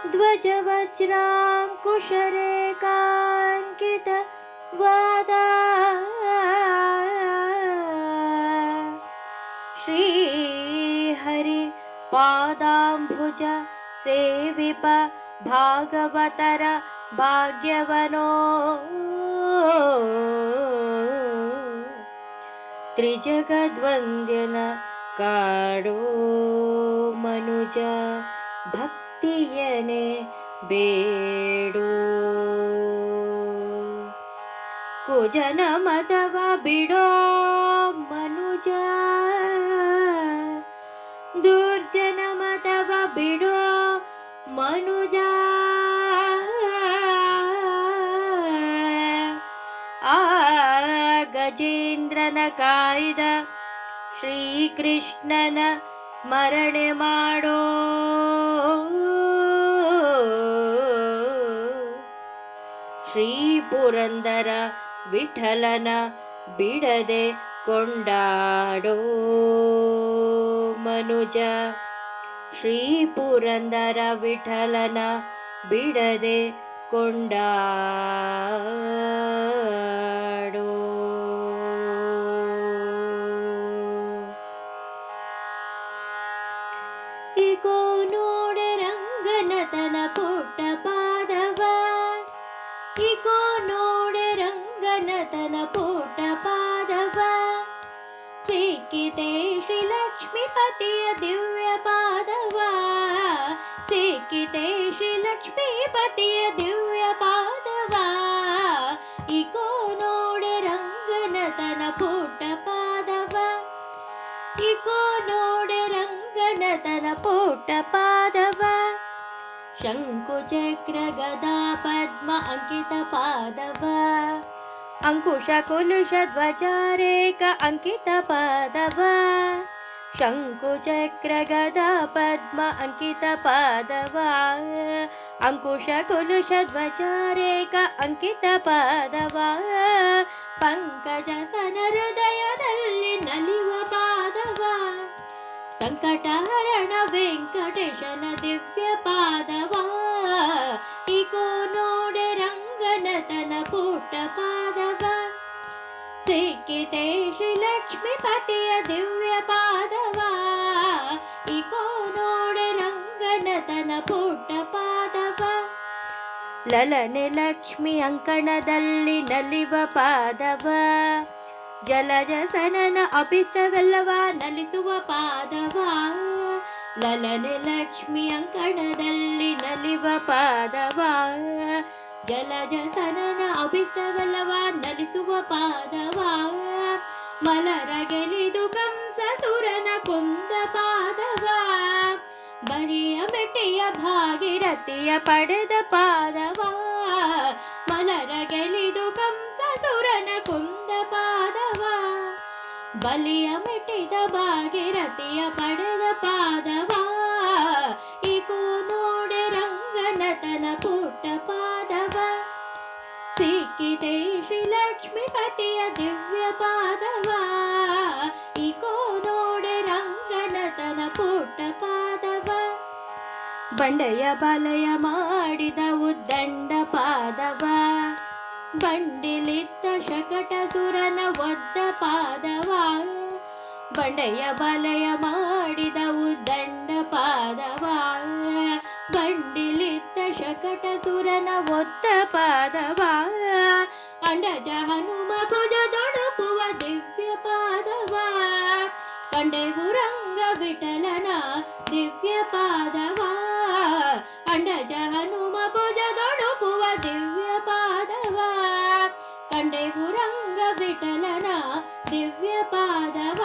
ध्वजवज्राङ्कुशरेखाङ्कित वादा श्रीहरि पादाम्बुज सेविप भागवतर भाग्यवनो त्रिजगद्वन्द्यन काडो मनुज भक्तियने ಬೇಡೋ ಕುಜನ ಮತವ ಬಿಡೋ ಮನುಜ ದುರ್ಜನ ಮತವ ಬಿಡೋ ಮನುಜ ಆ ಗಜೇಂದ್ರನ ಕಾಯ್ದ ಶ್ರೀಕೃಷ್ಣನ ಸ್ಮರಣೆ ಮಾಡೋ ಶ್ರೀ ಪುರಂದರ ವಿಠಲನ ಬಿಡದೆ ಕೊಂಡಾಡೋ ಮನುಜ ಶ್ರೀ ಪುರಂದರ ವಿಠಲನ ಬಿಡದೆ ಕೊಂಡಾಡೋ ಇಗೋ ನೋಡೆ ರಂಗನತನ ಪುಟ್ಟ ಪಾದವ ಇಗೋ ನೋಡೆ ರಂಗನತನ ಪುಟ್ಟ ಪಾದವ ಸಿಕ್ಕಿತೆ ಶ್ರೀ ಲಕ್ಷ್ಮೀಪತಿಯ ದಿವ್ಯ ಪಾದವ ಸಿಕ್ಕಿತೆ ಶ್ರೀ ಲಕ್ಷ್ಮೀಪತಿಯ ದಿವ್ಯ ಪಾದವ ಇಗೋ ನೋಡೆ ರಂಗನತನ ಪುಟ್ಟ ಪಾದವ ಇಗೋ ನೋಡೆ ರಂಗನತನ ಪುಟ್ಟ ಪಾದವ ಶಂಕು ಚಕ್ರ ಗದಾ ಪದ್ಮ ಅಂಕಿತ ಪಾದವ ಅಂಕುಶ ಕುಲುಷ ಧ್ವಜಾರೇಕ ಅಂಕಿತ ಪಾದವ ಶಂಕು ಚಕ್ರ ಗದಾ ಪದ್ಮ ಅಂಕಿತ ಪಾದವ ಅಂಕುಶ ಕುಲುಷ ಧ್ವಜಾರೇಕ ಅಂಕಿತ ಪಾದವ ಪಂಕಜ ಸನ ಹೃದಯದಲ್ಲಿ ನಲಿವ ಪಾದವ ಸಂಕಟಹರಣ ವೆಂಕಟೇಶನ ದಿವ್ಯ ಪಾದವ ಇಗೋ ನೋಡೆ ರಂಗನತನ ಪುಟ್ಟ ಪಾದವ ಸಿಕ್ಕಿತೆ ಶ್ರೀ ಲಕ್ಷ್ಮೀಪತಿಯ ದಿವ್ಯ ಪಾದವ ಇಗೋ ನೋಡೆ ರಂಗನತನ ಪುಟ್ಟ ಪಾದವ ಲಲನೆ ಲಕ್ಷ್ಮಿ ಅಂಕಣದಲ್ಲಿ ನಲಿವ ಪಾದವ ಜಲಜ ಸನನ ಅಭಿಷ್ಟವೆಲ್ಲವ ನಲಿಸುವ ಪಾದವ ಲಲನೆ ಲಕ್ಷ್ಮಿ ಅಂಕಣದಲ್ಲಿ ನಲಿವ ಪಾದವ ಜಲಜ ಸನನ ಅಭಿಷ್ಟವೆಲ್ಲವ ನಲಿಸುವ ಪಾದವ ಮಲರ ಗೆಲಿದು ಕಂಸ ಸುರನ ಕುಂದ ಪಾದವ ಬರಿಯ ಮೆಟ್ಟಿಯ ಭಾಗಿರಥಿಯ ಪಡೆದ ಪಾದವ ಮಲರ ಗೆಲಿದು ಕಂಸ ಸುರನ ಕುಂದ ಪಾದವ ಬಲಿಯ ಮೆಟ್ಟಿದ ಭಾಗಿರಥಿಯ ಪಡೆದ ಪಾದವ ಇಗೋ ನೋಡೆ ರಂಗನತನ ಪುಟ್ಟ ಪಾದವ ಸಿಕ್ಕಿತೆ ಶ್ರೀ ಲಕ್ಷ್ಮೀಪತಿಯ ದಿವ್ಯ ಪಾದವ ಇಗೋ ನೋಡೆ ರಂಗನತನ ಪುಟ್ಟ ಪಾದವ ಬಂಡೆಯ ಬಲಯ ಮಾಡಿದ ಉದ್ದಂಡ ಪಾದವ ಬಂಡಿಲಿದ್ದ ಶಕಟ ಸುರನ ಒದ್ದ ಪಾದವ ಬಂಡೆಯ ಬಲಯ ಮಾಡಿದ ಉದ್ದಂಡ ಪಾದವ ಬಂಡಿಲಿದ್ದ ಶಕಟ ಸುರನ ಒದ್ದ ಪಾದವ ಅಂಡಜ ಹನುಮ ಭುಜದೊಡುಪುವ ದಿವ್ಯ ಪಾದವ ಕಂಡೆವು ರಂಗ ವಿಠಲನ ದಿವ್ಯ ಪಾದವ ಅಂಡಜ ಹನುಮ ಭುಜದೊಡುಪುವ ದಿವ್ಯ ಪಾದವ ಕಂಡೆವು ರಂಗ ವಿಠಲನ ದಿವ್ಯ ಪಾದವ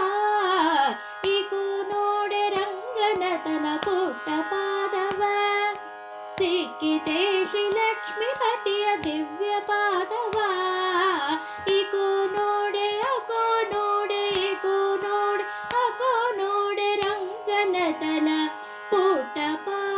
ಇಗೋ ನೋಡೆ ರಂಗನತನ ಪುಟ್ಟ ಪಾದವ ಸಿಕ್ಕಿತೆ ಶ್ರೀ ಲಕ್ಷ್ಮೀಪತಿಯ ದಿವ್ಯ ಪಾದವ ಇಗೋ ನೋಡೆ ಅಗೋ ನೋಡೆ ಇಗೋ ನೋಡೆ ಅಗೋ ನೋಡೆ ರಂಗನತನ ಪುಟ್ಟ ಪಾದವ